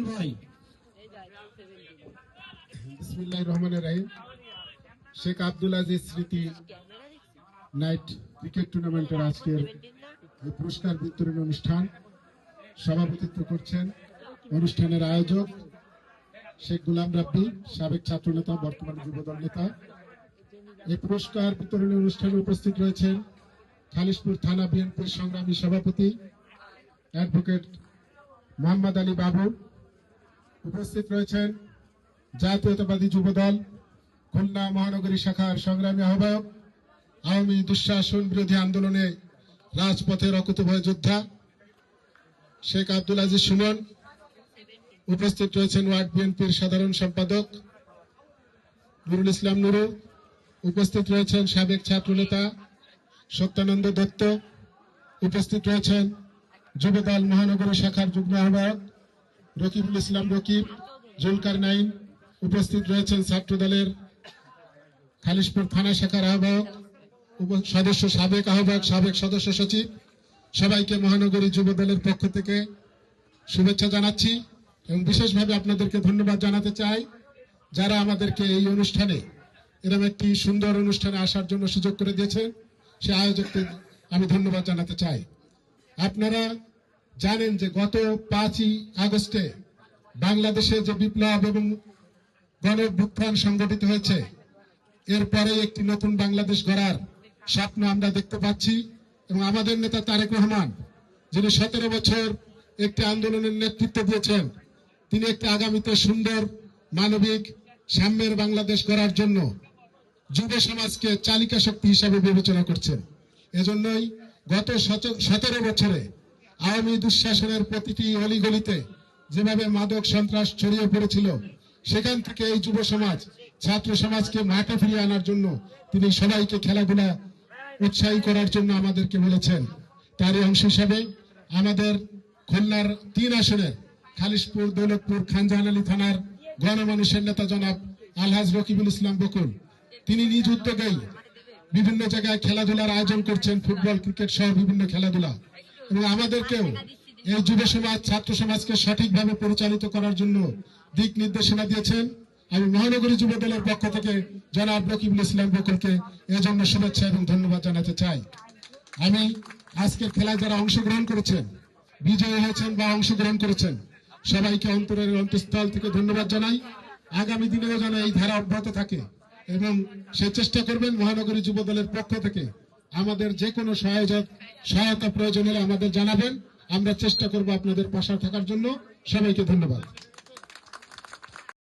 ভাই। বিসমিল্লাহির রহমানির রহিম। শেখ আব্দুল আজিজ স্মৃতি নাইট ক্রিকেট টুর্নামেন্টের আজকের এই পুরস্কার বিতরণ অনুষ্ঠান সভাপতিত্ব করছেন অনুষ্ঠানের আয়োজক শেখ গোলাম রাব্বি, সাবেক ছাত্রনেতা, বর্তমান যুবদল নেতা। এই পুরস্কার বিতরণী অনুষ্ঠানে উপস্থিত রয়েছেন খালিশপুর থানা বিএনপির সংগ্রামী সভাপতি অ্যাডভোকেট মোহাম্মদ আলী বাবু। উপস্থিত রয়েছেন জাতীয়তাবাদী যুবদল খুলনা মহানগরী শাখার সংগ্রামী আহ্বায়ক, আওয়ামী দুঃশাসন বিরোধী আন্দোলনে রাজপথের অকুতোভয় যোদ্ধা শেখ আব্দুল আজিজ সুমন। উপস্থিত রয়েছেন ওয়ার্ড বিএনপির সাধারণ সম্পাদক নুরুল ইসলাম নুরু। উপস্থিত রয়েছেন সাবেক ছাত্রনেতা সত্যানন্দ দত্ত। উপস্থিত রয়েছেন যুবদল মহানগরী শাখার যুগ্ম আহ্বায়ক রকিবুল ইসলাম রকিব, জুলকার নাইন। উপস্থিত রয়েছেন ছাত্রদলের খালিশপুর থানা শাখার আহ্বায়ক সদস্য, সাবেক আহ্বায়ক, সাবেক সদস্য সচিব। সবাইকে মহানগরী যুবদলের পক্ষ থেকে শুভেচ্ছা জানাচ্ছি এবং বিশেষভাবে আপনাদেরকে ধন্যবাদ জানাতে চাই যারা আমাদেরকে এই অনুষ্ঠানে, এরকম একটি সুন্দর অনুষ্ঠানে আসার জন্য সুযোগ করে দিয়েছেন। সে আয়োজককে আমি ধন্যবাদ জানাতে চাই। আপনারা জানেন যে গত 5ই আগস্টে বাংলাদেশে যে বিপ্লব এবং গণঅভ্যুত্থান সংগঠিত হয়েছে, এরপরে একটি নতুন বাংলাদেশ গড়ার স্বপ্ন আমরা দেখতে পাচ্ছি এবং আমাদের নেতা তারেক রহমান, যিনি 17 বছর একটি আন্দোলনের নেতৃত্ব দিয়েছেন, তিনি একটি আগামীতে সুন্দর মানবিক সাম্যের বাংলাদেশ গড়ার জন্য যুব সমাজকে চালিকা শক্তি হিসাবে বিবেচনা করছেন। এজন্যই গত 17 বছরে আওয়ামী দুঃশাসনের প্রতিটি অলিগলিতে যেভাবে মাদক সন্ত্রাস ছড়িয়ে পড়েছিল, সেখান থেকে এই যুব সমাজ, ছাত্র সমাজকে মাঠে ফিরিয়ে আনার জন্য তিনি সবাইকে খেলাধুলা উৎসাহী করার জন্য আমাদেরকে বলেছেন। তারই অংশ হিসাবে আমাদের খুলনার 3 আসনের খালিশপুর, দৌলতপুর, খানজাহান আলী থানার গণমানুষের নেতা জনাব আলহাজ রকিবুল ইসলাম বকুল, তিনি নিজ উদ্যোগেই বিভিন্ন জায়গায় খেলাধুলার আয়োজন করছেন, ফুটবল, ক্রিকেট সহ বিভিন্ন খেলাধুলা। এবং আমাদেরকেও এই যুব সমাজ, ছাত্র সমাজকে সঠিকভাবে পরিচালিত করার জন্য দিক নির্দেশনা দিয়েছেন। আমি মহানগরী যুব দলের পক্ষ থেকে জনাব রকিবুল ইসলাম বকুলকে এজন্য শুভেচ্ছা এবং ধন্যবাদ জানাতে চাই। আমি আজকের খেলায় যারা অংশগ্রহণ করেছেন, বিজয়ী হয়েছেন বা অংশগ্রহণ করেছেন, সবাইকে অন্তরের অন্তঃস্থল থেকে ধন্যবাদ জানাই। আগামী দিনেও যেন এই ধারা অব্যাহত থাকে এবং সে চেষ্টা করবেন মহানগরী যুব দলের পক্ষ থেকে আমাদের যে কোনো সহায়তা প্রয়োজন হলে আমাদের জানাবেন। আমরা চেষ্টা করব আপনাদের পাশে থাকার জন্য। সবাইকে ধন্যবাদ।